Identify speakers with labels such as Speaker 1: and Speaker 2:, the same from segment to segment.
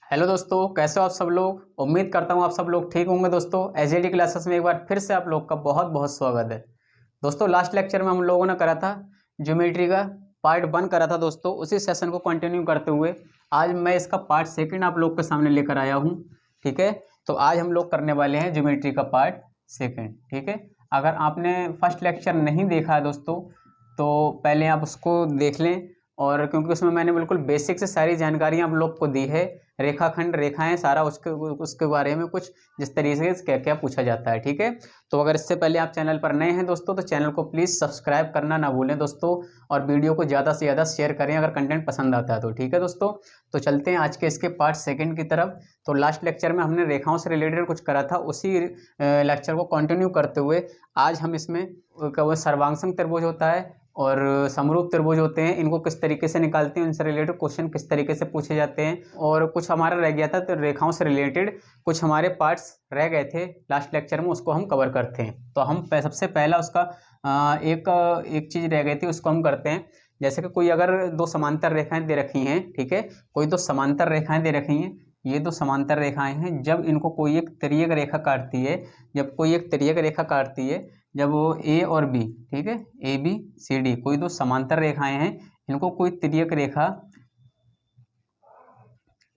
Speaker 1: Hello दोस्तों, कैसे हो आप सब लोग। उम्मीद करता हूँ आप सब लोग ठीक होंगे। दोस्तों एचडीडी क्लासेस में एक बार फिर से आप लोग का बहुत बहुत स्वागत है। दोस्तों लास्ट लेक्चर में हम लोगों ने करा था ज्योमेट्री का पार्ट 1 करा था। दोस्तों उसी सेशन को कंटिन्यू करते हुए आज मैं इसका पार्ट 2 आप लोग के सामने लेकर आया हूँ। ठीक है, तो आज हम लोग करने वाले हैं ज्योमेट्री का पार्ट 2। ठीक है, अगर आपने फर्स्ट लेक्चर नहीं देखा है दोस्तों तो पहले आप उसको देख लें, और क्योंकि उसमें मैंने बिल्कुल बेसिक से सारी जानकारी आप लोग को दी है, रेखाखंड रेखाएं सारा उसके बारे में कुछ जिस तरीके से क्या क्या पूछा जाता है। ठीक है, तो अगर इससे पहले आप चैनल पर नए हैं दोस्तों तो चैनल को प्लीज़ सब्सक्राइब करना ना भूलें दोस्तों, और वीडियो को ज़्यादा से ज़्यादा शेयर करें अगर कंटेंट पसंद आता है तो। ठीक है दोस्तों, तो चलते हैं आज के इसके पार्ट 2 की तरफ। तो लास्ट लेक्चर में हमने रेखाओं से रिलेटेड कुछ करा था, उसी लेक्चर को कंटिन्यू करते हुए आज हम इसमें सर्वांगसम त्रिभुज होता है और समरूप त्रिभुज होते हैं, इनको किस तरीके से निकालते हैं, इनसे रिलेटेड क्वेश्चन किस तरीके से पूछे जाते हैं, और कुछ हमारा रह गया था तो रेखाओं से रिलेटेड कुछ हमारे पार्ट्स रह गए थे लास्ट लेक्चर में, उसको हम कवर करते हैं। तो हम सबसे पहला उसका एक चीज़ रह गई थी, उसको हम करते हैं। जैसे कि कोई अगर दो समांतर रेखाएं दे रखी हैं, ठीक है, कोई दो समांतर रेखाएं दे रखी हैं, ये दो समांतर रेखाएं हैं, जब इनको कोई एक तिर्यक रेखा काटती है, जब कोई एक तिर्यक रेखा काटती है, जब वो ए और बी, ठीक है, ए बी सी डी कोई दो समांतर रेखाएं हैं, इनको कोई तिर्यक रेखा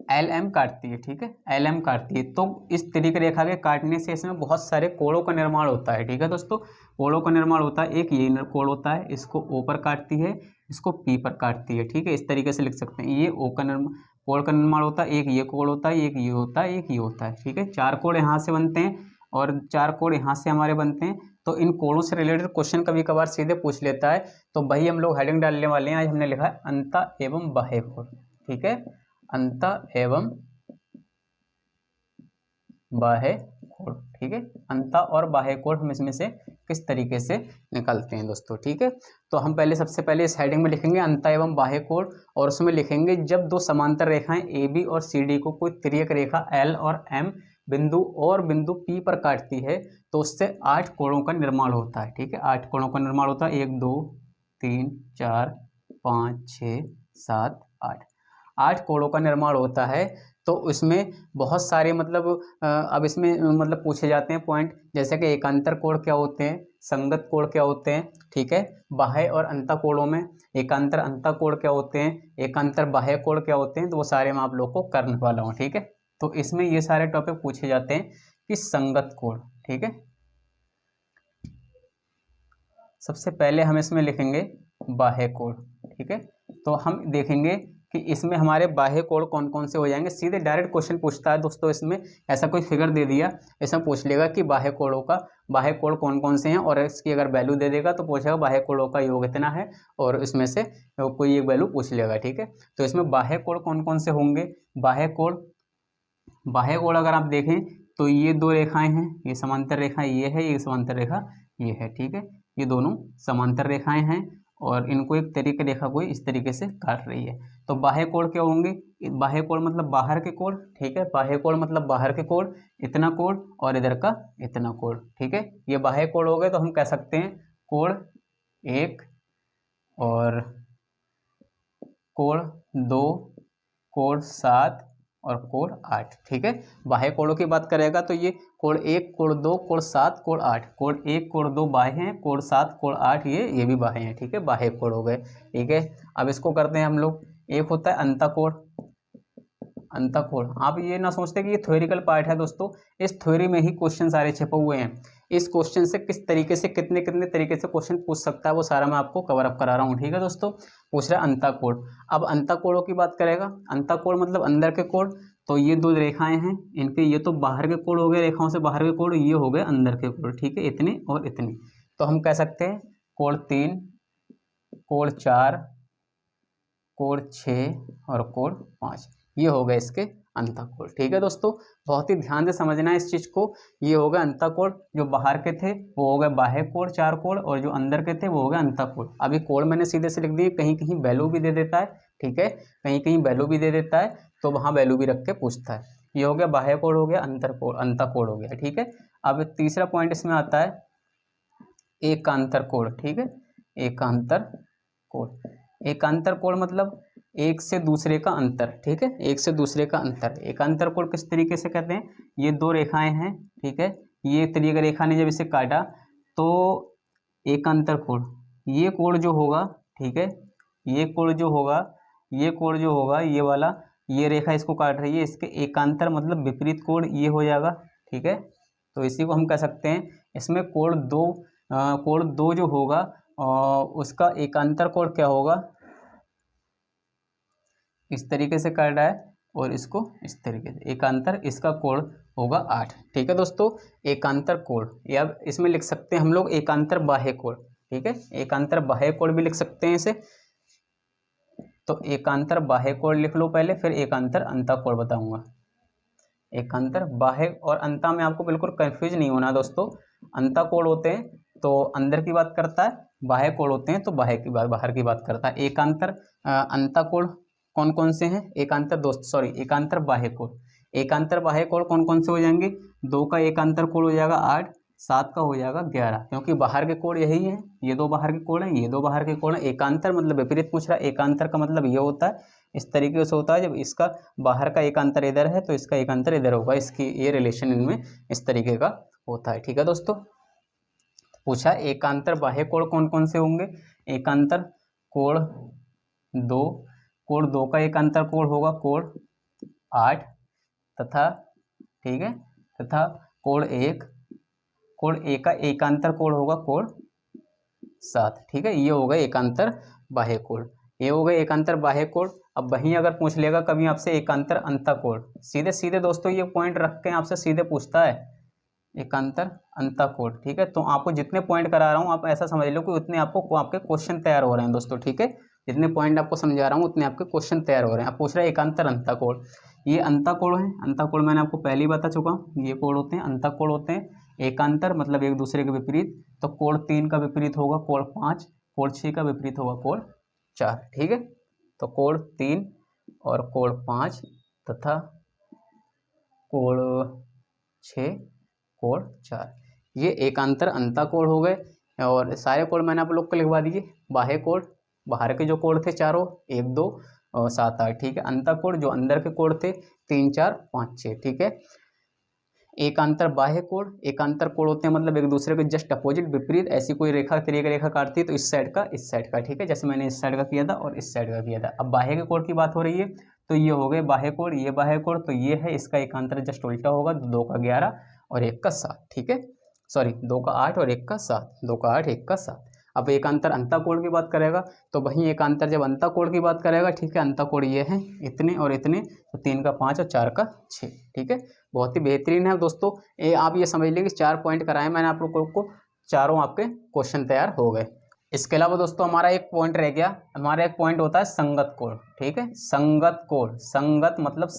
Speaker 1: एल एम काटती है। ठीक है, एल एम काटती है, तो इस तिर्यक रेखा के काटने से इसमें बहुत सारे कोणों का निर्माण होता है। ठीक है दोस्तों, कोणों का निर्माण होता है। एक ये कोण होता है, इसको ओ पर काटती है, इसको पी पर काटती है। ठीक है, इस तरीके से लिख सकते हैं। ये ओ का कोण का निर्माण होता है, एक ये कोण होता है, एक ये होता है, एक ये होता है। ठीक है, 4 कोण यहाँ से बनते हैं और 4 कोण यहाँ से हमारे बनते हैं। तो इन कोणों से रिलेटेड क्वेश्चन कभी कभार सीधे पूछ लेता है, तो वही हम लोग हेडिंग डालने वाले हैं। आज हमने लिखा है अंतः एवं बाह्य कोण। ठीक है, अंतः एवं बाह्य कोण। ठीक है, अंतः और बाह्य कोण हम इसमें से किस तरीके से निकालते हैं दोस्तों। ठीक है, तो हम सबसे पहले इस हेडिंग में लिखेंगे अंतः एवं बाह्य कोण, और उसमें लिखेंगे जब दो समांतर रेखाएं ए बी और सी डी को कोई तिर्यक रेखा एल और एम बिंदु पी पर काटती है तो उससे 8 कोणों का निर्माण होता है। ठीक है, 8 कोणों का निर्माण होता है। 1 2 3 4 5 6 7 8 8 कोणों का निर्माण होता है। तो इसमें बहुत सारे अब इसमें पूछे जाते हैं पॉइंट, जैसे कि एकांतर कोण क्या होते हैं, संगत कोण क्या होते हैं। ठीक है, बाह्य और अंतः कोणों में एकांतर अंतः कोण क्या होते हैं, एकांतर बाह्य कोण क्या होते हैं, तो वो सारे मैं आप लोग को करने वाला हूँ। ठीक है, तो इसमें ये सारे टॉपिक पूछे जाते हैं कि संगत कोण। ठीक है, सबसे पहले हम इसमें लिखेंगे बाह्य कोण। ठीक है, तो हम देखेंगे कि इसमें हमारे बाह्य कोण कौन कौन से हो जाएंगे। सीधे डायरेक्ट क्वेश्चन पूछता है दोस्तों, इसमें ऐसा कोई फिगर दे दिया, ऐसा पूछ लेगा कि बाह्य कोण कौन कौन से हैं, और इसकी अगर वैल्यू दे देगा तो पूछेगा बाह्य कोणों का योग इतना है, और इसमें से कोई एक वैल्यू पूछ लेगा। ठीक है, तो इसमें बाह्य कोण कौन कौन से होंगे। बाह्य कोण अगर आप देखें तो ये दो रेखाएं हैं, ये समांतर रेखा ये है, ये समांतर रेखा ये है। ठीक है, ये दोनों समांतर रेखाएं हैं और इनको एक तिर्यक रेखा कोई इस तरीके से काट रही है। तो बाह्य कोण क्या होंगे, बाह्य कोण मतलब बाहर के कोण। ठीक है, बाह्य कोण मतलब बाहर के कोण, इतना कोण और इधर का इतना कोण। ठीक है, ये बाह्य कोण हो गए। तो हम कह सकते हैं कोण 1 और कोण 2, कोण 7 और कोण 8। ठीक है, बाह्य कोणों की बात करेगा तो ये कोण 1, कोण 2, कोण 7, कोण 8। कोण 1 कोण 2 बाह्य हैं, कोण 7 कोण 8 ये भी बाह्य हैं। ठीक है, बाह्य कोण हो गए। ठीक है, अब इसको करते हैं हम लोग। एक होता है अंतः कोण। अंतः कोण, आप ये ना सोचते कि ये थ्योरिकल पार्ट है दोस्तों, इस थ्योरी में ही क्वेश्चन सारे छिपे हुए हैं। इस क्वेश्चन से किस तरीके से कितने कितने तरीके से क्वेश्चन पूछ सकता है वो सारा मैं आपको कवर अप करा रहा हूँ। ठीक है दोस्तों, पूछ रहा है अंतः कोण। अब अंतः कोणों की बात करेगा, अंतः कोण मतलब अंदर के कोण। तो ये दो रेखाएं हैं, इनके ये तो बाहर के कोण हो गए, रेखाओं से बाहर के कोण, ये हो गए अंदर के कोण। ठीक है, इतने और इतने। तो हम कह सकते हैं कोण 3, कोण 4, कोण 6 और कोण 5, ये हो गए इसके अंतः कोण। ठीक है दोस्तों, बहुत ही ध्यान से समझना है इस चीज को। ये हो गए अंतः कोण, जो बाहर के थे वो हो गए बाह्य कोण 4 कोण, और जो अंदर के थे वो हो गए अंतः कोण। अभी कोण मैंने सीधे से लिख दिए, कहीं कहीं वैल्यू भी दे देता है। ठीक है, कहीं कहीं वैल्यू भी दे देता है, तो वहां वैल्यू भी रख के पूछता है। ये हो गया बाह्य कोण हो गया, अंतः कोण हो गया। ठीक है, अब तीसरा पॉइंट इसमें आता है एकांतर कोण। ठीक है, एकांतर कोण। एकांतर कोण मतलब एक से दूसरे का अंतर, ठीक है, एक से दूसरे का अंतर। एकांतर कोण किस तरीके से कहते हैं, ये दो रेखाएं हैं, ठीक है, ये त्रिज्यीय रेखा ने जब इसे काटा तो एकांतर कोण, ये कोण जो होगा, ठीक है, ये कोण जो होगा, ये कोण जो होगा, ये वाला, ये रेखा इसको काट रही है, इसके एकांतर मतलब विपरीत कोण ये हो जाएगा, ठीक है। तो इसी को हम कह सकते हैं, इसमें कोण दो जो होगा उसका एकांतर कोण क्या होगा, इस तरीके से काटा है और इसको इस तरीके से, एकांतर इसका कोण होगा 8, ठीक है दोस्तों। एकांतर कोण, या इसमें लिख सकते हैं हम लोग एकांतर बाह्य कोण, ठीक है, एकांतर बाह्य कोण भी लिख सकते हैं इसे। तो एकांतर बाह्य कोण लिख लो पहले, फिर एकांतर अंतःकोण बताऊंगा। एकांतर बाह्य और अंतः में आपको बिल्कुल कंफ्यूज नहीं होना दोस्तों। अंतःकोण होते हैं तो अंदर की बात करता है, बाह्य कोण होते हैं तो बाहर की बात करता है। एकांतर अंतःकोण कौन कौन से हैं, एकांतर बाह्य कोण, एकांतर बाह्य कोण कौन कौन से हो जाएंगे, 2 का एकांतर कोण हो जाएगा 8, 7 का हो जाएगा 11, क्योंकि बाहर के कोण यही है, ये 2 बाहर के कोण है, ये 2 बाहर के कोण है। एकांतर मतलब विपरीत पूछ रहा है, एकांतर का मतलब ये होता है, इस तरीके से होता है, जब इसका बाहर का एकांतर इधर है तो इसका एकांतर इधर होगा, इसकी ये रिलेशन इनमें इस तरीके का होता है, ठीक है दोस्तों। पूछा एकांतर बाह्य कोण कौन कौन से होंगे, एकांतर कोण 2, कोण 2 का एकांतर कोण होगा कोण 8 तथा, ठीक है, तथा कोण 1 का एकांतर कोण होगा कोण 7, ठीक है, ये होगा एकांतर बाह्य कोण, ये होगा एकांतर बाह्य कोण। अब वहीं अगर पूछ लेगा कभी आपसे एकांतर अंतःकोण, सीधे सीधे दोस्तों ये पॉइंट रख के आपसे सीधे पूछता है एकांतर अंतःकोण, ठीक है। तो आपको जितने पॉइंट करा रहा हूँ आप ऐसा समझ लो कि उतने आपको आपके क्वेश्चन तैयार हो रहे हैं दोस्तों, ठीक है, जितने पॉइंट आपको समझा रहा हूँ उतने आपके क्वेश्चन तैयार हो रहे हैं। अब पूछ रहा है एकांतर अंतःकोण, ये अंतःकोण है, अंतःकोण मैंने आपको पहले ही बता चुका हूँ, ये कोण होते हैं, अंतःकोण होते हैं। एकांतर मतलब एक दूसरे के विपरीत, तो कोण 3 का विपरीत होगा कोण 5, कोण 6 का विपरीत होगा कोण 4, ठीक है। तो कोण 3 और कोण 5 तथा कोण 6, कोण 4, ये एकांतर अंतःकोण हो गए। और सारे कोण मैंने आप लोग को लिखवा दिए। बाह्य कोण, बाहर के जो कोण थे चारों, 1 2 और 7 8, ठीक है। अंतःकोण जो अंदर के कोण थे 3 4 5 6, ठीक है। एकांतर बाह्य कोण, एकांतर कोण होते हैं मतलब एक दूसरे के जस्ट अपोजिट, विपरीत, ऐसी कोई रेखा त्रिज्यीय रेखा काटती है तो इस साइड का, ठीक है, जैसे मैंने इस साइड का किया था और इस साइड का किया था। अब बाह्य के कोण की बात हो रही है तो ये हो गए बाह्य कोण, ये बाह्य कोण, तो ये है, इसका एकांतर जस्ट उल्टा होगा, 2 का 11 और 1 का 7, ठीक है, सॉरी 2 का 8 और 1 का 7, 2 का 8 1 का 7। अब एकांतर अंतःकोण की बात करेगा तो वहीं एकांतर जब अंतःकोण की बात करेगा, ठीक है, अंतःकोण ये है इतने और इतने, तो 3 का 5 और 4 का 6, ठीक है, बहुत ही बेहतरीन है दोस्तों। आप ये समझ लीजिए कि 4 पॉइंट कराए मैंने आप लोगों को, चारों आपके क्वेश्चन तैयार हो गए। इसके अलावा दोस्तों हमारा एक पॉइंट रह गया, हमारा एक पॉइंट होता है संगत कोण, ठीक है, संगत कोण, संगत मतलब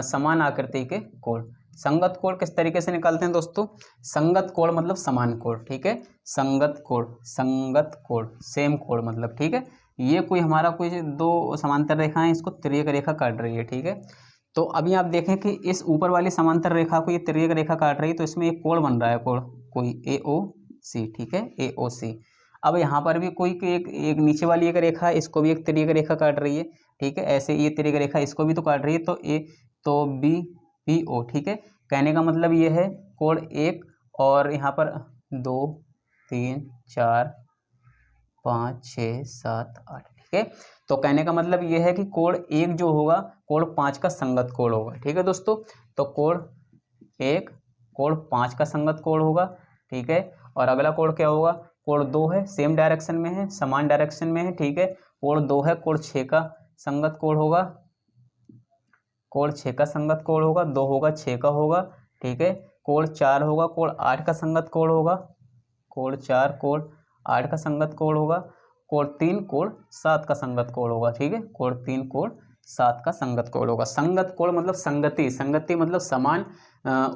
Speaker 1: समान आकृति के कोण। संगत कोण किस तरीके से निकालते हैं दोस्तों, संगत कोण मतलब समान कोण, ठीक है, संगत कोण सेम कोण मतलब, ठीक है। ये कोई हमारा कोई 2 समांतर रेखाएं इसको तिर्यक रेखा काट रही है, ठीक है। तो अभी आप देखें कि इस ऊपर वाली समांतर रेखा को ये तिर्यक रेखा काट रही है तो इसमें एक कोण बन रहा है, कोण कोई AOC, ठीक है, AOC। अब यहाँ पर भी कोई एक नीचे वाली एक रेखा है, इसको भी एक तिर्यक रेखा काट रही है, ठीक है, ऐसे ये तिर्यक रेखा इसको भी तो काट रही है, तो BPO, ठीक है। कहने का मतलब ये है कोण 1 और यहाँ पर 2 3 4 5 6 7 8, ठीक है। तो कहने का मतलब ये है कि कोण 1 जो होगा कोण 5 का संगत कोण होगा, ठीक है दोस्तों। तो कोण 1 कोण 5 का संगत कोण होगा, ठीक है। और अगला कोण क्या होगा, कोण 2 है, सेम डायरेक्शन में है, समान डायरेक्शन में है, ठीक है। कोण 2 है, कोण 6 का संगत कोण होगा, कोण 6 का संगत कोण होगा, 2 होगा 6 का होगा, ठीक है। कोण 4 होगा, कोण 8 का संगत कोण होगा, कोण 4 कोण 8 का संगत कोण होगा, कोण 3 कोण 7 का संगत कोण होगा, ठीक है, कोण 3 कोण 7 का संगत कोण होगा। संगत कोण मतलब संगति, संगति मतलब समान,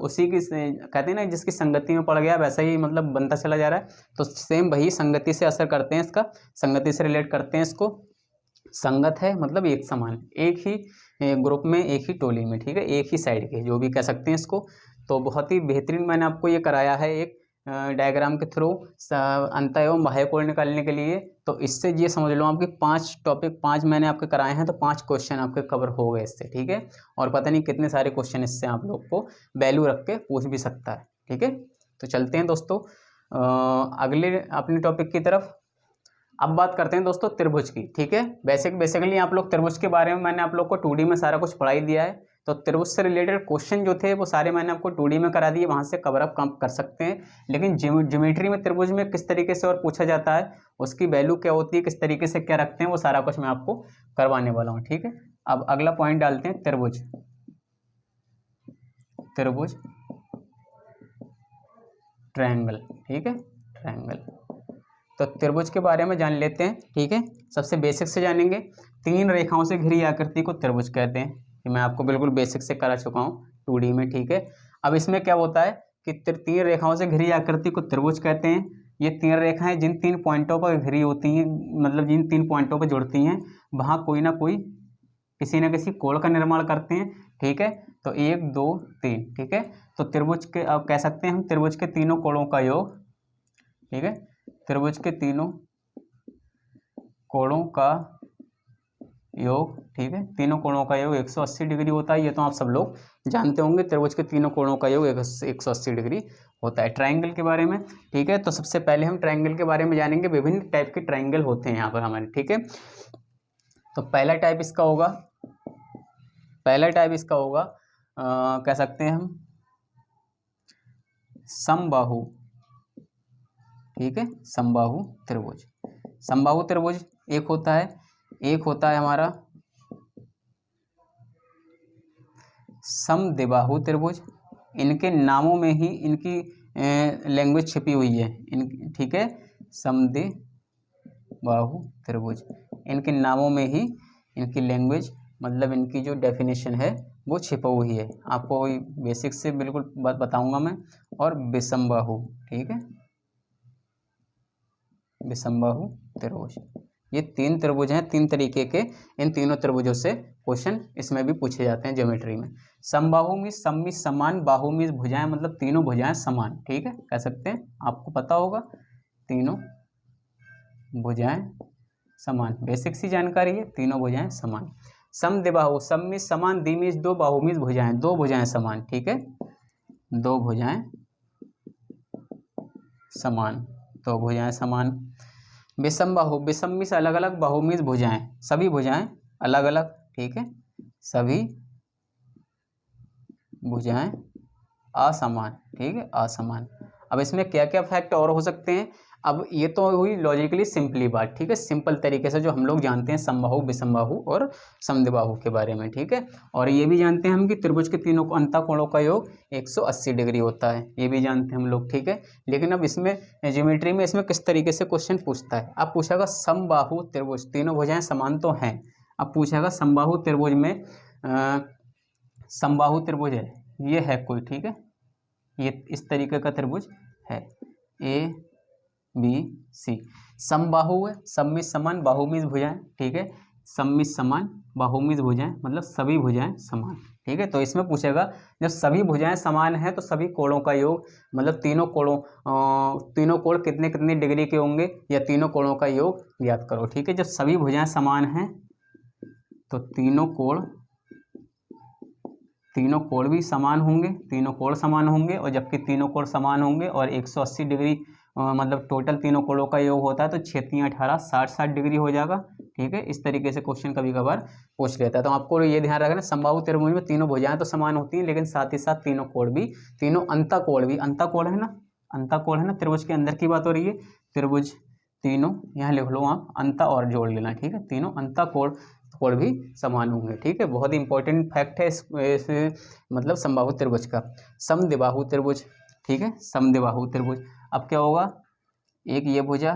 Speaker 1: उसी की कहते हैं ना, जिसकी संगति में पड़ गया वैसा ही मतलब बनता चला जा रहा है, तो सेम वही संगति से असर करते हैं, इसका संगति से रिलेट करते हैं इसको। संगत है मतलब एक समान, एक ही ग्रुप में, एक ही टोली में, ठीक है, एक ही साइड के, जो भी कह सकते हैं इसको। तो बहुत ही बेहतरीन मैंने आपको ये कराया है एक डायग्राम के थ्रू अंत एवं बाह्य कोण निकालने के लिए। तो इससे ये समझ लो आपके 5 टॉपिक 5 मैंने आपके कराए हैं, तो 5 क्वेश्चन आपके कवर हो गए इससे, ठीक है। और पता नहीं कितने सारे क्वेश्चन इससे आप लोग को वैल्यू रख के पूछ भी सकता है, ठीक है। तो चलते हैं दोस्तों अगले अपने टॉपिक की तरफ। अब बात करते हैं दोस्तों त्रिभुज की, ठीक है। बेसिकली आप लोग त्रिभुज के बारे में मैंने आप लोग को 2D में सारा कुछ पढ़ाई दिया है। तो त्रिभुज से रिलेटेड क्वेश्चन जो थे वो सारे मैंने आपको 2D में करा दिए, वहां से कवर अप कर सकते हैं। लेकिन ज्योमेट्री में त्रिभुज में किस तरीके से और पूछा जाता है, उसकी वैल्यू क्या होती है, किस तरीके से क्या रखते हैं, वो सारा कुछ मैं आपको करवाने वाला हूँ, ठीक है। अब अगला पॉइंट डालते हैं त्रिभुज ट्रायंगल, ठीक है, ट्रायंगल। तो त्रिभुज के बारे में जान लेते हैं, ठीक है। सबसे बेसिक से जानेंगे। 3 रेखाओं से घिरी आकृति को त्रिभुज कहते हैं। ये मैं आपको बिल्कुल बेसिक से करा चुका हूँ 2D में, ठीक है। अब इसमें क्या होता है कि 3 रेखाओं से घिरी आकृति को त्रिभुज कहते हैं। ये 3 रेखाएं जिन 3 पॉइंटों पर घिरी होती हैं, मतलब जिन 3 पॉइंटों पर जुड़ती हैं, वहाँ कोई ना कोई किसी न किसी कोण का निर्माण करते हैं, ठीक है। तो 1 2 3, ठीक है। तो त्रिभुज के अब कह सकते हैं हम त्रिभुज के तीनों कोणों का योग, ठीक है। त्रिभुज के तीनों कोणों का योग, ठीक है। तीनों कोणों का योग 180 डिग्री होता है। ये तो आप सब लोग जानते होंगे, त्रिभुज के तीनों कोणों का योग 180 डिग्री होता है। ट्रायंगल के बारे में, ठीक है। तो सबसे पहले हम ट्रायंगल के बारे में जानेंगे। विभिन्न टाइप के ट्रायंगल होते हैं यहाँ पर हमारे, ठीक है। तो पहला टाइप इसका होगा कह सकते हैं हम समबाहु, ठीक है। समबाहु त्रिभुज। समबाहु त्रिभुज एक होता है हमारा समद्विबाहु त्रिभुज। इनके नामों में ही इनकी लैंग्वेज छिपी हुई है, ठीक है। समद्विबाहु त्रिभुज, इनके नामों में ही इनकी लैंग्वेज, मतलब इनकी जो डेफिनेशन है वो छिपा हुई है। आपको बेसिक से बिल्कुल बताऊंगा मैं। और विषमबाहु, ठीक है, विषमबाहु त्रिभुज। ये 3 त्रिभुज हैं, 3 तरीके के। इन तीनों त्रिभुजों से क्वेश्चन इसमें भी पूछे जाते हैं ज्योमेट्री में। समबाहु में सम समान, बाहु में भुजाएं, मतलब तीनों भुजाएं समान, ठीक है, कह सकते हैं। आपको पता होगा तीनों भुजाएं समान, बेसिक सी जानकारी है, तीनों भुजाएं समान। समद्विबाहु, सम में समान, द्वि में 2, बाहु में भुजाएं, 2 भुजाएं समान, ठीक है, 2 भुजाएं समान, 2 भुजाएं समान। विषमबाहु, विषम में से अलग अलग, बाहु में भुजाएं, सभी भुजाएं अलग अलग, ठीक है, सभी भुजाएं असमान, ठीक है, असमान। अब इसमें क्या क्या फैक्ट और हो सकते हैं। अब ये तो हुई लॉजिकली सिंपली बात, ठीक है, सिंपल तरीके से जो हम लोग जानते हैं समबाहु, विषमबाहु और समद्विबाहु के बारे में, ठीक है। और ये भी जानते हैं हम कि त्रिभुज के तीनों अंतःकोणों का योग 180 डिग्री होता है, ये भी जानते हैं हम लोग, ठीक है। लेकिन अब इसमें ज्योमेट्री में इसमें किस तरीके से क्वेश्चन पूछता है। अब पूछेगा समबाहु त्रिभुज, तीनों भुजाएं समान तो हैं। अब पूछेगा समबाहु त्रिभुज में समबाहु त्रिभुज है, ये है कोई, ठीक है, ये इस तरीके का त्रिभुज है ABC। समबाहु है, सम में समान, बाहु में भुजाएं, ठीक है, सम में समान, बाहु में भुजाएं, मतलब सभी भुजाएं समान, ठीक है। तो इसमें पूछेगा जब सभी भुजाएं समान हैं तो सभी कोणों का योग, मतलब तीनों कोण कितने कितने डिग्री के होंगे, या तीनों कोणों का योग ज्ञात करो, ठीक है। जब सभी भुजाएं समान हैं तो तीनों कोण भी समान होंगे, तीनों कोण समान होंगे। और जबकि तीनों कोण समान होंगे और 180 डिग्री मतलब टोटल तीनों कोणों का योग होता है, तो 6 3 18 60 डिग्री हो जाएगा, ठीक है। इस तरीके से क्वेश्चन कभी कभार पूछ लेता है। तो आपको ये ध्यान रखना, समबाहु त्रिभुज में तीनों भुजाएं तो समान होती हैं, लेकिन साथ ही साथ तीनों कोण भी, तीनों अंतःकोण भी, अंतःकोण है ना, त्रिभुज के अंदर की बात हो रही है। त्रिभुज तीनों, यहाँ लिख लो आप, अंत और जोड़ लेना, ठीक है, तीनों अंतःकोण भी समान होंगे, ठीक है। बहुत ही इंपॉर्टेंट फैक्ट है इस मतलब समबाहु त्रिभुज का। समद्विबाहु त्रिभुज, ठीक है, समद्विबाहु त्रिभुज। अब क्या होगा, एक ये भुजा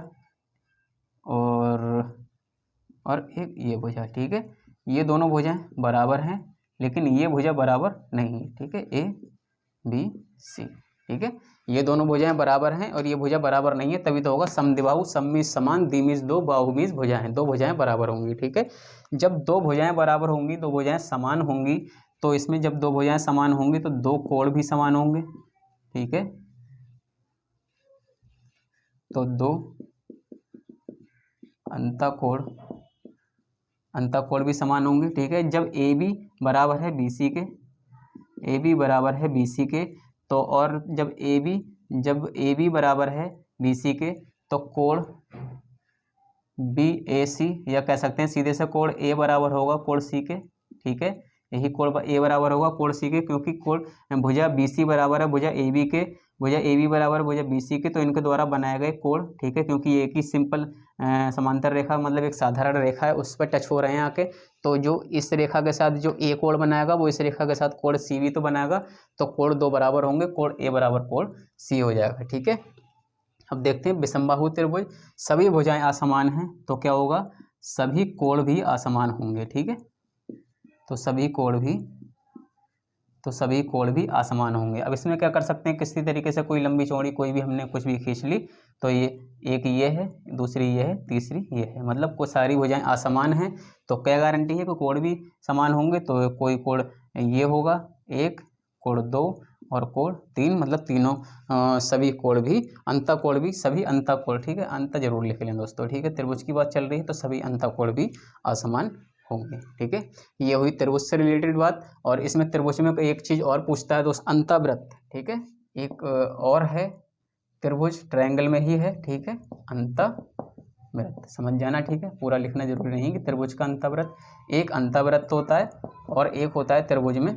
Speaker 1: और एक ये भुजा, ठीक है, ये दोनों भुजाएं बराबर हैं, लेकिन ये भुजा बराबर नहीं है, ठीक है, ABC, ठीक है, ये दोनों भुजाएं बराबर हैं और ये भुजा बराबर नहीं है, तभी तो होगा समद्विबाहु, सम में समान, द्वि में 2, बाहु में भुजाएं, 2 भुजाएं बराबर होंगी, ठीक है। जब 2 भुजाएं बराबर होंगी, 2 भुजाएं समान होंगी, तो इसमें जब 2 भुजाएं समान होंगी तो 2 कोण भी समान होंगे, ठीक है, तो दो अंतःकोण भी समान होंगे, ठीक है। जब ए बी बराबर है बी सी के, ए बी बराबर है बी सी के, तो और जब ए बी बराबर है बी सी के, तो कोण बी ए सी, या कह सकते हैं सीधे से कोण ए बराबर होगा कोण सी के, ठीक है। यही कोण ए बराबर होगा कोण सी के, क्योंकि कोण भुजा बी सी बराबर है भुजा ए बी के, भुजा ए बी बराबर भुजा बी सी के, तो इनके द्वारा बनाए गए कोण, ठीक है। क्योंकि ये एक ही सिंपल समांतर रेखा मतलब एक साधारण रेखा है, उस पर टच हो रहे हैं आके, तो जो इस रेखा के साथ जो ए कोण बनाएगा वो इस रेखा के साथ कोण सी भी तो बनाएगा, तो कोण दो बराबर होंगे, कोण ए बराबर कोण सी हो जाएगा, ठीक है। अब देखते हैं विषमबाहु त्रिभुज, सभी भुजाएं असमान हैं, तो क्या होगा, सभी कोण भी असमान होंगे, ठीक है। तो सभी कोण भी असमान होंगे। अब इसमें क्या कर सकते हैं, किसी तरीके से कोई लंबी चौड़ी कोई भी हमने कुछ भी खींच ली, तो ये एक ये है, दूसरी ये है, तीसरी ये है, मतलब कोई सारी भुजाएं असमान हैं, तो क्या गारंटी है कि कोण भी समान होंगे। तो कोई कोण ये होगा एक, कोण दो और कोण तीन, मतलब तीनों सभी कोण भी, अंतःकोण भी, सभी अंतःकोण, ठीक है, अंत जरूर लिख लें दोस्तों, ठीक है। त्रिभुज की बात चल रही है तो सभी अंतःकोण भी असमान होंगे, ठीक है। ये हुई त्रिभुज से रिलेटेड बात। और इसमें त्रिभुज में एक चीज और पूछता है दोस्त, अंतःवृत्त, ठीक है। एक और है त्रिभुज, ट्रायंगल में ही है, ठीक है, अंतःवृत्त समझ जाना, ठीक है। पूरा लिखना जरूरी नहीं कि त्रिभुज का अंतःवृत्त, एक अंतःवृत्त होता है और एक होता है त्रिभुज में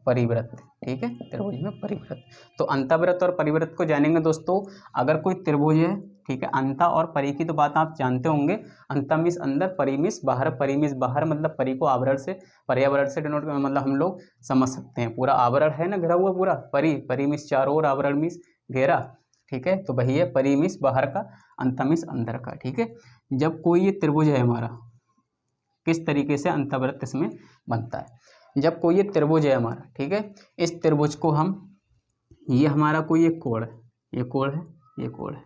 Speaker 1: परिवृत्त, ठीक है, त्रिभुज में परिवृत्त। तो अंतःवृत्त और परिवृत्त को जानेंगे दोस्तों। अगर कोई त्रिभुज है, ठीक है, अंता और परि की तो बात आप जानते होंगे, अंता मीन्स अंदर, परि मीन्स बाहर, परि मीन्स बाहर, मतलब परि को आवरण से, पर्यावरण से डिनोट मतलब हम लोग समझ सकते हैं, पूरा आवरण है ना घिरा हुआ पूरा, परि मीन्स चारों ओर, आवरण मीन्स घेरा, ठीक है। तो वही है परि मीन्स बाहर का, अंता मीन्स अंदर का, ठीक है। जब कोई ये त्रिभुज है हमारा, किस तरीके से अंतःवृत्त इसमें बनता है, जब कोई ये त्रिभुज है हमारा, ठीक है, इस त्रिभुज को हम, ये हमारा कोई एक कोण है, ये कोण है, ये कोण है,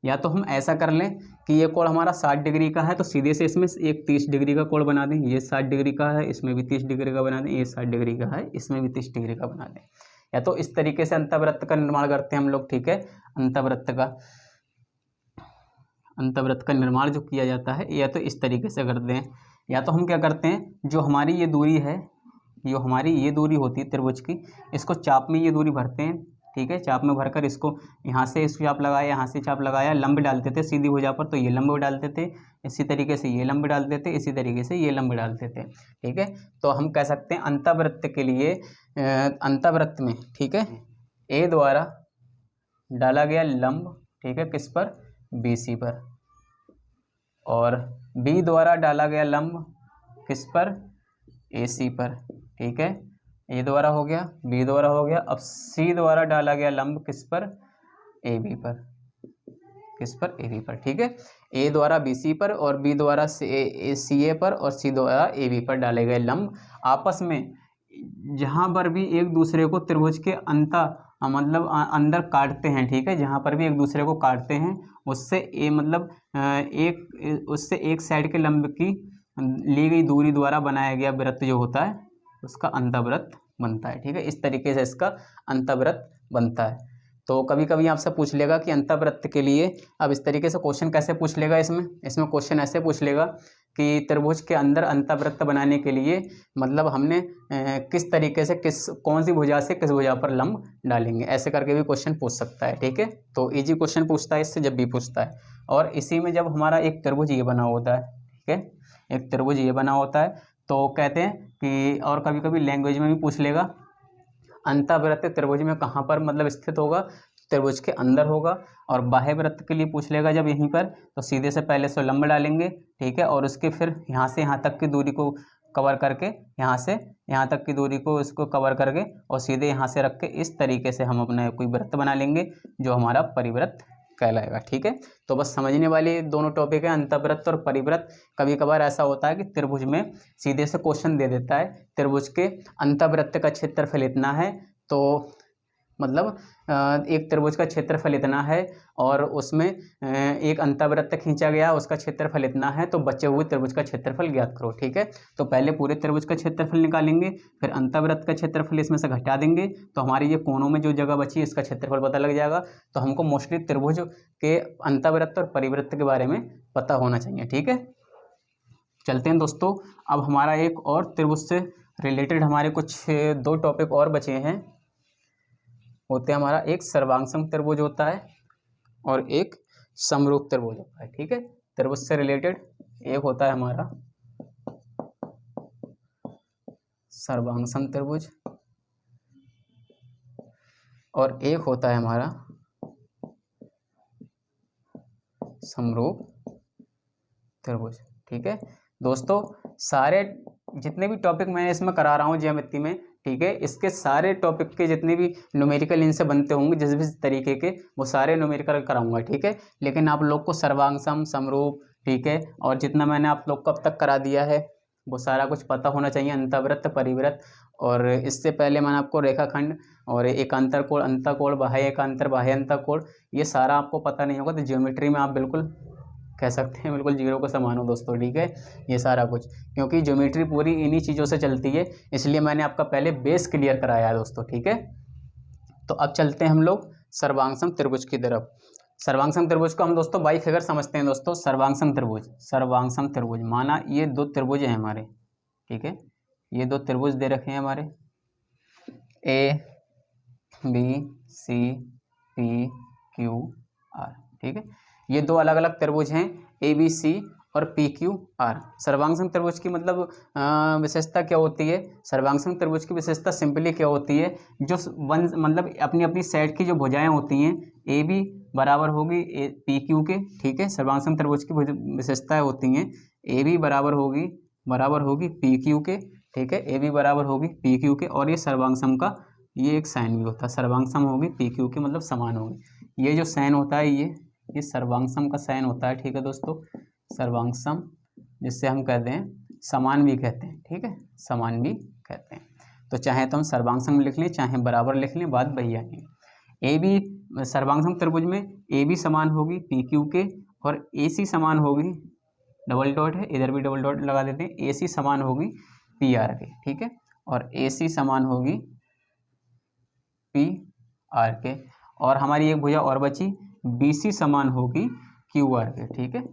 Speaker 1: या तो हम ऐसा कर लें कि ये कोण हमारा 60 डिग्री का है, तो सीधे से इसमें एक 30 डिग्री का कोण बना दें, ये 60 डिग्री का है, इसमें भी 30 डिग्री का बना दें, ये 60 डिग्री का है, इसमें भी 30 डिग्री का बना दें, या तो इस तरीके से अंतःवृत्त का निर्माण करते हैं हम लोग, ठीक है। अंतःवृत्त का निर्माण जो किया जाता है, या तो इस तरीके से करते हैं, या तो हम क्या करते हैं, जो हमारी ये दूरी है, जो हमारी ये दूरी होती है त्रिभुज की, इसको चाप में ये दूरी भरते हैं, ठीक है। चाप में भरकर इसको यहाँ से इस चाप लगाया, यहाँ से चाप लगाया, लंब डालते थे सीधी भुजा पर, तो ये लंब डालते थे, इसी तरीके से ये लंब डालते थे, इसी तरीके से ये लंब डालते थे, ठीक है। तो हम कह सकते हैं अंतःवृत्त के लिए, अंतःवृत्त में, ठीक है, ए द्वारा डाला गया लंब, ठीक है, किस पर, बी सी पर, और बी द्वारा डाला गया लंब किस पर, ए सी पर, ठीक है। ए द्वारा हो गया, बी द्वारा हो गया, अब सी द्वारा डाला गया लंब किस पर, ए बी पर, किस पर, ए बी पर, ठीक है। ए द्वारा बी सी पर और बी द्वारा सी ए पर और सी द्वारा ए बी पर डाले गए लंब आपस में जहाँ पर भी एक दूसरे को त्रिभुज के मतलब अंदर काटते हैं, ठीक है, जहाँ पर भी एक दूसरे को काटते हैं, उससे ए मतलब उससे एक साइड के लंब की ली गई दूरी द्वारा बनाया गया वृत्त जो होता है उसका अंतःवृत्त बनता है, ठीक है। इस तरीके से इसका अंतःवृत्त बनता है। तो कभी कभी आपसे पूछ लेगा कि अंतःवृत्त के लिए, अब इस तरीके से क्वेश्चन कैसे पूछ लेगा, इसमें क्वेश्चन ऐसे पूछ लेगा कि त्रिभुज के अंदर अंतःवृत्त बनाने के लिए मतलब हमने किस तरीके से कौन सी भुजा से किस भुजा पर लंब डालेंगे, ऐसे करके भी क्वेश्चन पूछ सकता है, ठीक है। तो इजी क्वेश्चन पूछता है इससे जब भी पूछता है। और इसी में जब हमारा एक त्रिभुज ये बना होता है, ठीक है, एक त्रिभुज ये बना होता है, तो कहते हैं कि, और कभी कभी लैंग्वेज में भी पूछ लेगा अंतःवृत्त त्रिभुज में कहाँ पर मतलब स्थित होगा, त्रिभुज के अंदर होगा। और बाह्य वृत्त के लिए पूछ लेगा जब यहीं पर, तो सीधे से पहले से लंब डालेंगे, ठीक है, और उसके फिर यहाँ से यहाँ तक की दूरी को कवर करके, यहाँ से यहाँ तक की दूरी को इसको कवर करके और सीधे यहाँ से रख के इस तरीके से हम अपना कोई वृत्त बना लेंगे जो हमारा परिवृत्त कहलाएगा, ठीक है। तो बस समझने वाले दोनों टॉपिक है, अंतःवृत्त और परिवृत्त। कभी कभार ऐसा होता है कि त्रिभुज में सीधे से क्वेश्चन दे देता है त्रिभुज के अंतःवृत्त का क्षेत्रफल इतना है, तो मतलब एक त्रिभुज का क्षेत्रफल इतना है और उसमें एक अंतःवृत्त खींचा गया, उसका क्षेत्रफल इतना है, तो बचे हुए त्रिभुज का क्षेत्रफल ज्ञात करो। ठीक है, तो पहले पूरे त्रिभुज का क्षेत्रफल निकालेंगे, फिर अंतःवृत्त का क्षेत्रफल इसमें से घटा देंगे, तो हमारी ये कोनों में जो जगह बची इसका क्षेत्रफल पता लग जाएगा। तो हमको मोस्टली त्रिभुज के अंतःवृत्त और परिवृत्त के बारे में पता होना चाहिए। ठीक है, चलते हैं दोस्तों। अब हमारा एक और त्रिभुज से रिलेटेड हमारे कुछ 2 टॉपिक और बचे हैं, होते हैं हमारा एक सर्वांग त्रिभुज होता है और एक समरूप त्रिभुज होता है। ठीक है, त्रिभुज से रिलेटेड एक होता है हमारा सर्वांग त्रिभुज और एक होता है हमारा समरूप त्रिभुज। ठीक है दोस्तों, सारे जितने भी टॉपिक मैंने इसमें करा रहा हूँ ज्यामिति में, ठीक है, इसके सारे टॉपिक के जितने भी न्यूमेरिकल इनसे बनते होंगे जिस भी तरीके के, वो सारे न्यूमेरिकल कराऊंगा। ठीक है, लेकिन आप लोग को सर्वांग समरूप, ठीक है, और जितना मैंने आप लोग को अब तक करा दिया है वो सारा कुछ पता होना चाहिए, अंतःवृत्त, परिवृत्त, और इससे पहले मैंने आपको रेखाखंड और एकांतर कोण, अंतःकोण, बाह्य एकांतर, बाह्य अंतःकोण, ये सारा आपको पता नहीं होगा तो ज्योमेट्री में आप बिल्कुल कह सकते हैं बिल्कुल जीरो के समान हो दोस्तों। ठीक है, ये सारा कुछ, क्योंकि ज्योमेट्री पूरी इन्हीं चीज़ों से चलती है, इसलिए मैंने आपका पहले बेस क्लियर कराया है दोस्तों। ठीक है, तो अब चलते हैं हम लोग सर्वांग त्रिभुज की तरफ। सर्वांग त्रिभुज को हम दोस्तों बाई फिगर समझते हैं दोस्तों। सर्वांग त्रिभुज माना ये 2 त्रिभुज हैं हमारे। ठीक है, ये 2 त्रिभुज दे रखे हैं हमारे, ABCPQR। ठीक है, ये 2 अलग अलग त्रिभुज हैं, ABC और PQR। सर्वांग त्रिभुज की मतलब विशेषता क्या होती है? सर्वांग त्रिभुज की विशेषता सिंपली क्या होती है, जो वन मतलब अपनी अपनी साइड की जो भुजाएं होती हैं, AB बराबर होगी PQ के। ठीक है, सर्वांग त्रिभुज की विशेषताएं होती हैं, AB बराबर होगी PQ के। ठीक है, AB बराबर होगी PQ के, और ये सर्वांग का ये एक साइन भी होता है, सर्वांग सम होगी PQ के मतलब समान होगी। ये जो साइन होता है ये सर्वांग सम का साइन होता है। ठीक है दोस्तों, सर्वांग सम जिससे हम कहते हैं समान भी कहते हैं। ठीक है, समान भी कहते हैं, तो चाहे तो हम सर्वांग सम लिख लें चाहे बराबर लिख लें, बात वही आनी है। AB सर्वांग सम त्रिभुज में AB समान होगी PQ के और AC समान होगी, डबल डॉट है इधर भी डबल डॉट लगा देते हैं, AC समान होगी PR के। ठीक है, और AC समान होगी PR के, और हमारी एक भुजा और बची BC समान होगी QR के। ठीक है,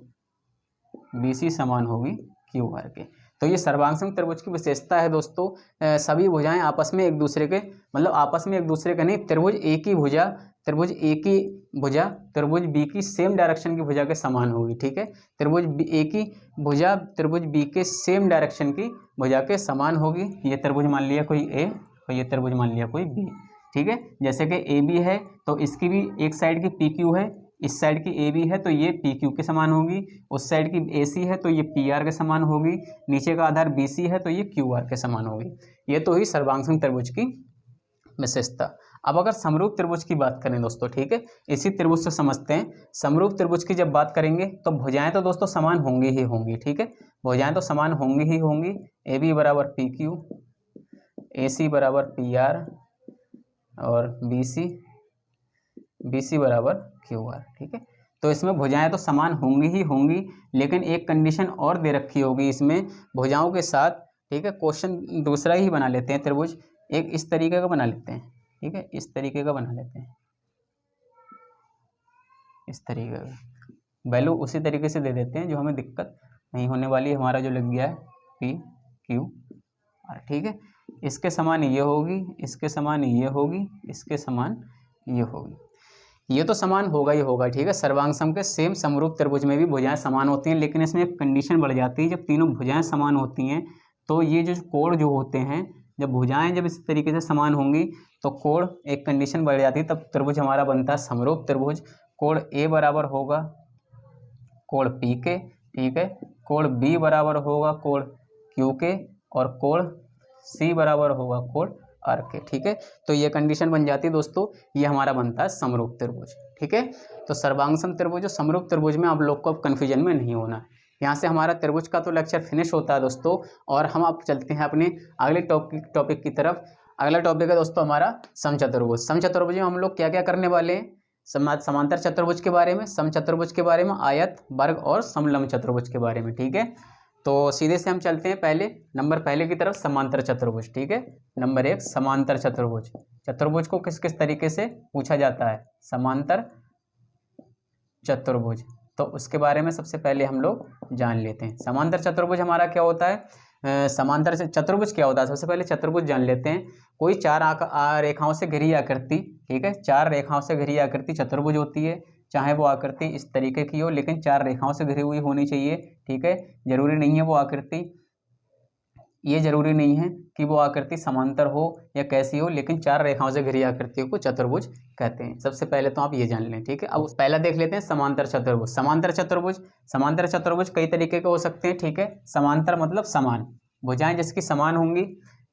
Speaker 1: BC समान होगी QR के। तो ये सर्वांग त्रिभुज की विशेषता है दोस्तों। सभी भुजाएं आपस में एक दूसरे के मतलब आपस में एक दूसरे के नहीं, त्रिभुज A की भुजा त्रिभुज B की सेम डायरेक्शन की भुजा के समान होगी। ठीक है, त्रिभुज A की भुजा त्रिभुज B के सेम डायरेक्शन की भुजा के समान होगी। ये त्रिभुज मान लिया कोई A और ये त्रिभुज मान लिया कोई B। ठीक है, जैसे कि AB है तो इसकी भी एक साइड की PQ है, इस साइड की AB है तो ये PQ के समान होगी, उस साइड की AC है तो ये PR के समान होगी, नीचे का आधार BC है तो ये QR के समान होगी। ये तो ही सर्वांग त्रिभुज की विशेषता। अब अगर समरूप त्रिभुज की बात करें दोस्तों, ठीक है, इसी त्रिभुज से समझते हैं। समरूप त्रिभुज की जब बात करेंगे तो भुजाएं तो दोस्तों समान होंगी ही होंगी। ठीक है, भुजाएं तो समान होंगी ही होंगी। AB बराबर PQ, AC बराबर PR और BC बराबर QR। ठीक है, तो इसमें भुजाएं तो समान होंगी ही होंगी, लेकिन एक कंडीशन और दे रखी होगी इसमें भुजाओं के साथ। ठीक है, क्वेश्चन दूसरा ही बना लेते हैं, त्रिभुज एक इस तरीके का बना लेते हैं। ठीक है, इस तरीके का बना लेते हैं, इस तरीके का वैल्यू उसी तरीके से दे देते हैं जो हमें दिक्कत नहीं होने वाली। हमारा जो लग गया है PQR। ठीक है, इसके समान ये होगी, इसके समान ये होगी, इसके समान ये होगी, ये तो समान होगा ही होगा। ठीक है, सर्वांग सम के सेम समरूप त्रिभुज में भी भुजाएं समान होती हैं, लेकिन इसमें एक कंडीशन बढ़ जाती है। जब तीनों भुजाएं समान होती हैं तो ये जो कोण जो होते हैं, जब भुजाएं जब इस तरीके से समान होंगी तो कोण एक कंडीशन बढ़ जाती है, तब त्रिभुज हमारा बनता है समरूप त्रिभुज। कोण A बराबर होगा कोण P के। ठीक है, कोण B बराबर होगा कोण Q के, और कोण C बराबर होगा कोण R के। ठीक है, तो ये कंडीशन बन जाती है दोस्तों, ये हमारा बनता है समरूप त्रिभुज। ठीक है, तो सर्वांग सम त्रिभुज और समरूप त्रिभुज में आप लोग को अब कन्फ्यूजन में नहीं होना है। यहाँ से हमारा त्रिभुज का तो लेक्चर फिनिश होता है दोस्तों, और हम अब चलते हैं अपने अगले टॉपिक की तरफ। अगला टॉपिक है दोस्तों हमारा समचतुर्भुज। समचतुर्भुज में हम लोग क्या क्या करने वाले हैं, समांतर चतुर्भुज के बारे में, समचतुर्भुज के बारे में, आयत, वर्ग और समलंब चतुर्भुज के बारे में। ठीक है, तो सीधे से हम चलते हैं पहले की तरफ, समांतर चतुर्भुज। ठीक है, नंबर 1 समांतर चतुर्भुज। चतुर्भुज को किस किस तरीके से पूछा जाता है, समांतर चतुर्भुज, तो उसके बारे में सबसे पहले हम लोग जान लेते हैं। समांतर चतुर्भुज हमारा क्या होता है, समांतर से चतुर्भुज क्या होता है, सबसे पहले चतुर्भुज जान लेते हैं। कोई चार रेखाओं से घिरी आकृति, ठीक है, 4 रेखाओं से घिरी आकृति चतुर्भुज होती है। चाहे वो आकृति इस तरीके की हो, लेकिन 4 रेखाओं से घिरी हुई होनी चाहिए। ठीक है, जरूरी नहीं है वो आकृति, ये जरूरी नहीं है कि वो आकृति समांतर हो या कैसी हो, लेकिन 4 रेखाओं से घिरी आकृतियों को चतुर्भुज कहते हैं। सबसे पहले तो आप ये जान लें। ठीक है, अब पहला देख लेते हैं समांतर चतुर्भुज। समांतर चतुर्भुज कई तरीके के हो सकते हैं। ठीक है, समांतर मतलब समान, भुजाएं जिसकी समान होंगी,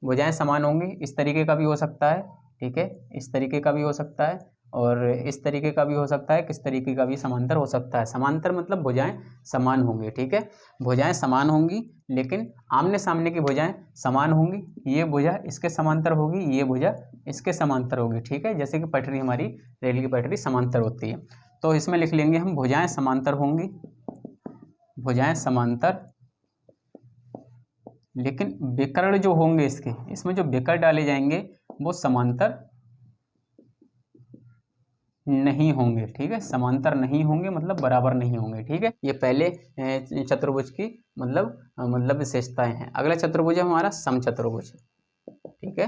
Speaker 1: भुजाएं समान होंगी, इस तरीके का भी हो सकता है। ठीक है, इस तरीके का भी हो सकता है और इस तरीके का भी हो सकता है, किस तरीके का भी समांतर हो सकता है। समांतर मतलब भुजाएं समान होंगी। ठीक है, भुजाएं समान होंगी, लेकिन आमने सामने की भुजाएं समान होंगी। ये भुजा इसके समांतर होगी, ये भुजा इसके समांतर होगी। ठीक है, जैसे कि पटरी, हमारी रेल की पटरी समांतर होती है, तो इसमें लिख लेंगे हम भुजाएं समांतर होंगी, भुजाएं समांतर, लेकिन विकर्ण जो होंगे इसमें जो विकर्ण डाले जाएंगे वो समांतर नहीं होंगे। ठीक है, समांतर नहीं होंगे मतलब बराबर नहीं होंगे। ठीक है, ये पहले चतुर्भुज की मतलब विशेषताएं हैं। अगला चतुर्भुज है हमारा समचतुर्भुज। ठीक है,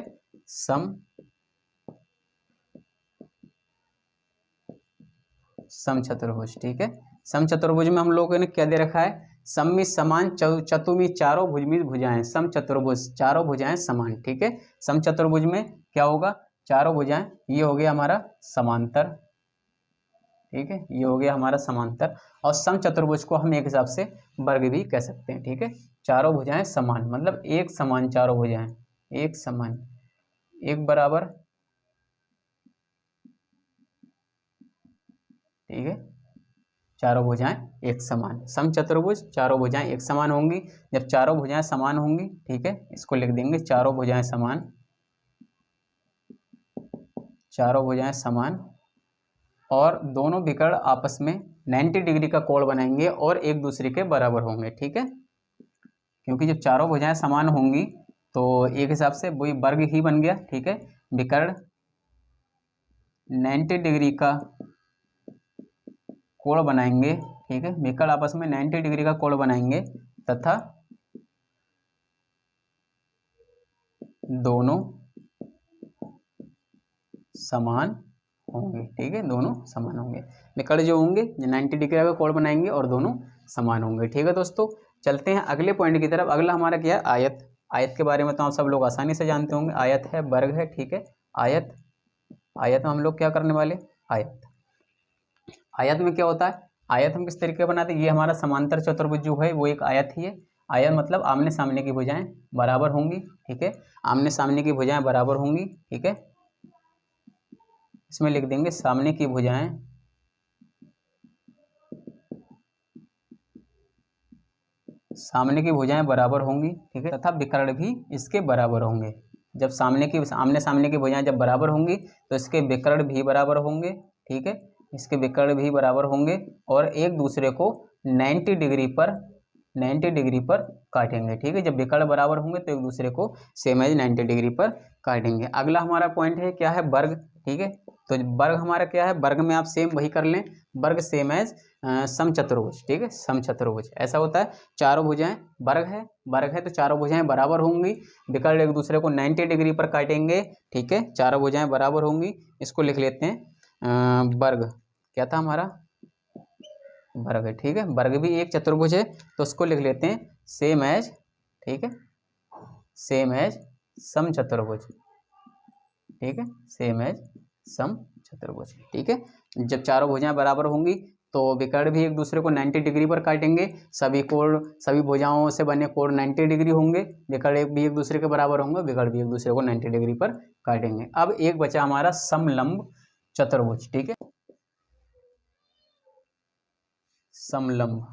Speaker 1: समचतुर्भुज। ठीक है, समचतुर्भुज में हम लोगों ने क्या दे रखा है, सममित समान चतुर्मित चारों भुजमित भुजाएं, समचतुर्भुज चारों भुजाएं समान। ठीक है, समचतुर्भुज में क्या होगा, चारों भुजाएं, ये हो गया हमारा समांतर। ठीक है, ये हो गया हमारा समांतर। और समचतुर्भुज को हम एक हिसाब से वर्ग भी कह सकते हैं। ठीक है, चारों भुजाएं समान मतलब एक समान, चारों भुजाएं एक समान, एक बराबर। ठीक है, चारों भुजाएं एक समान, समचतुर्भुज चारों भुजाएं एक समान होंगी। जब चारों भुजाएं समान होंगी, ठीक है, इसको लिख देंगे चारों भुजाएं समान, चारों भुजाएं समान, और दोनों विकर्ण आपस में 90 डिग्री का कोण बनाएंगे और एक दूसरे के बराबर होंगे। ठीक है, क्योंकि जब चारों भुजाएं समान होंगी तो एक हिसाब से वही वर्ग ही बन गया। ठीक है, विकर्ण 90 डिग्री का कोण बनाएंगे। ठीक है, विकर्ण आपस में 90 डिग्री का कोण बनाएंगे तथा दोनों समान होंगे। ठीक है, दोनों समान होंगे, विकर्ण जो होंगे 90 डिग्री का कोण बनाएंगे और दोनों समान होंगे। ठीक है दोस्तों, चलते हैं अगले पॉइंट की तरफ। अगला हमारा क्या है, आयत। आयत के बारे में तो आप सब लोग आसानी से जानते होंगे, आयत है, वर्ग है। ठीक है, आयत, आयत में हम लोग क्या करने वाले, आयत। आयत में क्या होता है, आयत हम किस तरीके बनाते हैं, ये हमारा समांतर चतुर्भुज जो है वो एक आयत ही है। आयत मतलब आमने सामने की भुजाएं बराबर होंगी। ठीक है, आमने सामने की भुजाएं बराबर होंगी। ठीक है, इसमें लिख देंगे सामने की भुजाएं बराबर होंगी। ठीक है, तथा विकर्ण भी इसके बराबर होंगे। जब आमने सामने की भुजाएं जब बराबर होंगी तो इसके विकर्ण भी बराबर होंगे। ठीक है, इसके विकर्ण भी बराबर होंगे और एक दूसरे को 90 डिग्री पर काटेंगे। ठीक है, जब विकर्ण बराबर होंगे तो एक दूसरे को सेम एज 90 डिग्री पर काटेंगे। अगला हमारा पॉइंट है क्या है, वर्ग। ठीक है, तो वर्ग हमारा क्या है, वर्ग में आप सेम वही कर लें, वर्ग सेम एज समचतुर्भुज। ठीक है, समचतुर्भुज ऐसा होता है, चारों भुजाएं वर्ग है तो चारों भुजाएं बराबर होंगी, विकर्ण एक दूसरे को 90 डिग्री पर काटेंगे। ठीक है, चारों भुजाएं बराबर होंगी, इसको लिख लेते हैं वर्ग। क्या था हमारा, वर्ग है। ठीक है, वर्ग भी एक चतुर्भुज है तो उसको लिख लेते हैं सेम एज, ठीक है, सेम एज समचतुर्भुज। ठीक है, सेम एज समचतुर्भुज। ठीक है, जब चारों भुजाएं बराबर होंगी तो विकर्ण भी एक दूसरे को 90 डिग्री पर काटेंगे। सभी भुजाओं से बने कोण 90 डिग्री होंगे, विकर्ण भी एक दूसरे के बराबर होंगे, विकर्ण भी एक दूसरे को 90 डिग्री पर काटेंगे। अब एक बचा हमारा समलंब चतुर्भुज। ठीक है, समलंब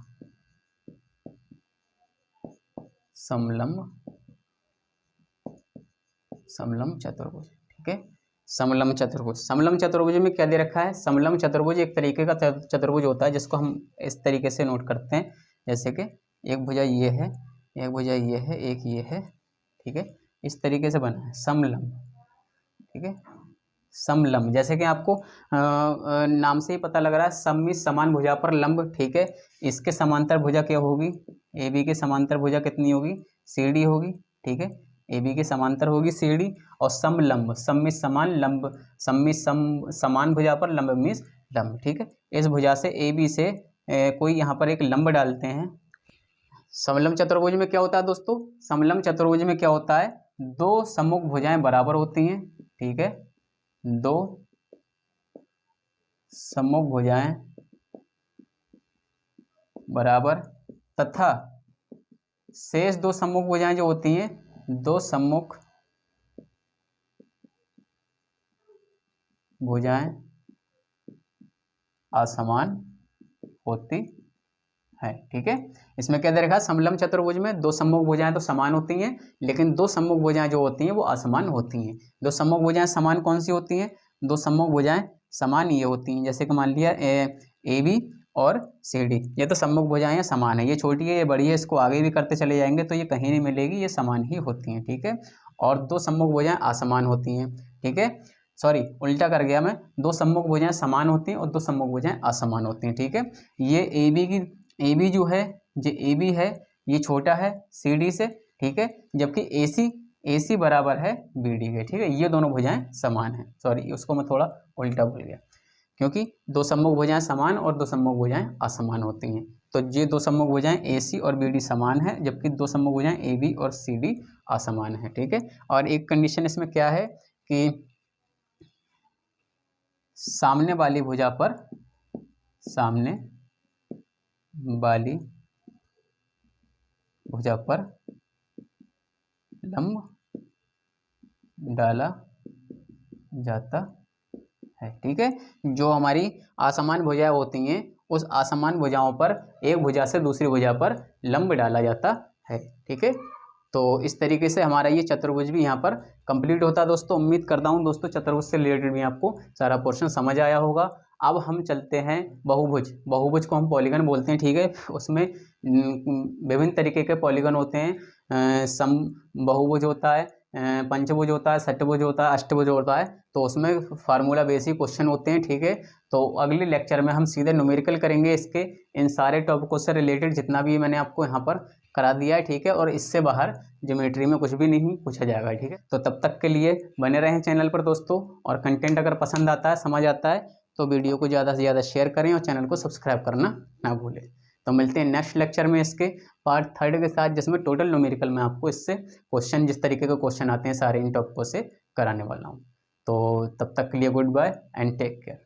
Speaker 1: समलम चतुर्भुज, ठीक है। समलम चतुर्भुज, समलम चतुर्भुज में क्या दे रखा है, समलम चतुर्भुज एक तरीके का चतुर्भुज होता है जिसको हम इस तरीके से नोट करते हैं, जैसे कि एक भुजा ये है, एक भुजा ये है, एक ये है, ठीक है, इस तरीके से बना है समलम, ठीक है। समलम, जैसे कि आपको नाम से ही पता लग रहा है, सम में समान भुजा पर लंब, ठीक है। इसके समांतर भुजा क्या होगी, ए बी के समांतर भुजा कितनी होगी, सी डी होगी, ठीक है। ए बी के समांतर होगी सी डी, और समलंब, सम में समान, लंब, सम में समान भुजा पर लंब मीन्स लंब, ठीक है। इस भुजा से ए बी से कोई यहाँ पर एक लंब डालते हैं। समलम चतुर्भुज में क्या होता है दोस्तों, समलम चतुर्भुज में क्या होता है, दो सम्मुख भुजाएं बराबर होती हैं, ठीक है, दो सम्मुख भुजाएं बराबर, तथा शेष दो सम्मुख भुजाएं जो होती हैं, दो सम्मुख भुजाएं असमान होती है, ठीक है। इसमें क्या दे रखा है, समलम चतुर्भुज में दो सम्मुख भुजाएं तो समान होती हैं, लेकिन दो सम्मुख भुजाएं जो होती हैं वो असमान होती हैं। दो सम्मुख भुजाएं समान कौन सी होती हैं, दो सम्मुख भुजाएं समान ये होती हैं, जैसे कि मान लिया ए बी और सी डी, ये तो सम्मुख भुजाएं समान है, ये छोटी है ये बड़ी है, इसको आगे भी करते चले जाएंगे तो ये कहीं नहीं मिलेगी, ये समान ही होती हैं, ठीक है। और दो सम्मुख भुजाएं असमान होती हैं, ठीक है, सॉरी उल्टा कर गया मैं, दो सम्मुख भुजाएं समान होती हैं और दो सम्मुख भुजाएं असमान होती हैं, ठीक है। ये ए बी जो है, जो ए बी है ये छोटा है सी डी से, ठीक है, जबकि ए सी बराबर है बी डी के, ठीक है। ये दोनों भुजाएं समान हैं, सॉरी उसको मैं थोड़ा उल्टा भूल गया, क्योंकि दो सम्मुख भुजाएं समान और दो सम्मुख भुजाएं असमान होती हैं, तो ये दो सम्मुख भुजाएं ए सी और बी डी समान है, जबकि दो सम्मुख भुजाएं ए बी और सी डी असमान है, ठीक है। और एक कंडीशन इसमें क्या है कि सामने वाली भुजा पर, सामने वाली भुजा पर लंब डाला जाता है, ठीक है। जो हमारी असमान भुजाएं होती हैं उस असमान भुजाओं पर एक भुजा से दूसरी भुजा पर लंब डाला जाता है, ठीक है। तो इस तरीके से हमारा ये चतुर्भुज भी यहाँ पर कंप्लीट होता है दोस्तों। उम्मीद करता हूँ दोस्तों चतुर्भुज से रिलेटेड भी आपको सारा पोर्शन समझ आया होगा। अब हम चलते हैं बहुभुज। बहुभुज को हम पॉलीगन बोलते हैं, ठीक है। उसमें विभिन्न तरीके के पॉलीगन होते हैं, सम बहुभुज होता है, पंचभुज होता है, षटभुज होता है, अष्टभुज होता है। तो उसमें फार्मूला बेसिक क्वेश्चन होते हैं, ठीक है। तो अगले लेक्चर में हम सीधे न्यूमेरिकल करेंगे इसके, इन सारे टॉपिकों से रिलेटेड जितना भी मैंने आपको यहाँ पर करा दिया है, ठीक है। और इससे बाहर ज्योमेट्री में कुछ भी नहीं पूछा जाएगा, ठीक है। तो तब तक के लिए बने रहें चैनल पर दोस्तों, और कंटेंट अगर पसंद आता है, समझ आता है, तो वीडियो को ज़्यादा से ज़्यादा शेयर करें और चैनल को सब्सक्राइब करना ना भूलें। तो मिलते हैं नेक्स्ट लेक्चर में इसके पार्ट 3 के साथ, जिसमें टोटल न्यूमेरिकल में आपको इससे क्वेश्चन, जिस तरीके के क्वेश्चन आते हैं सारे इन टॉपिकों से कराने वाला हूँ। तो तब तक के लिए good bye and take care.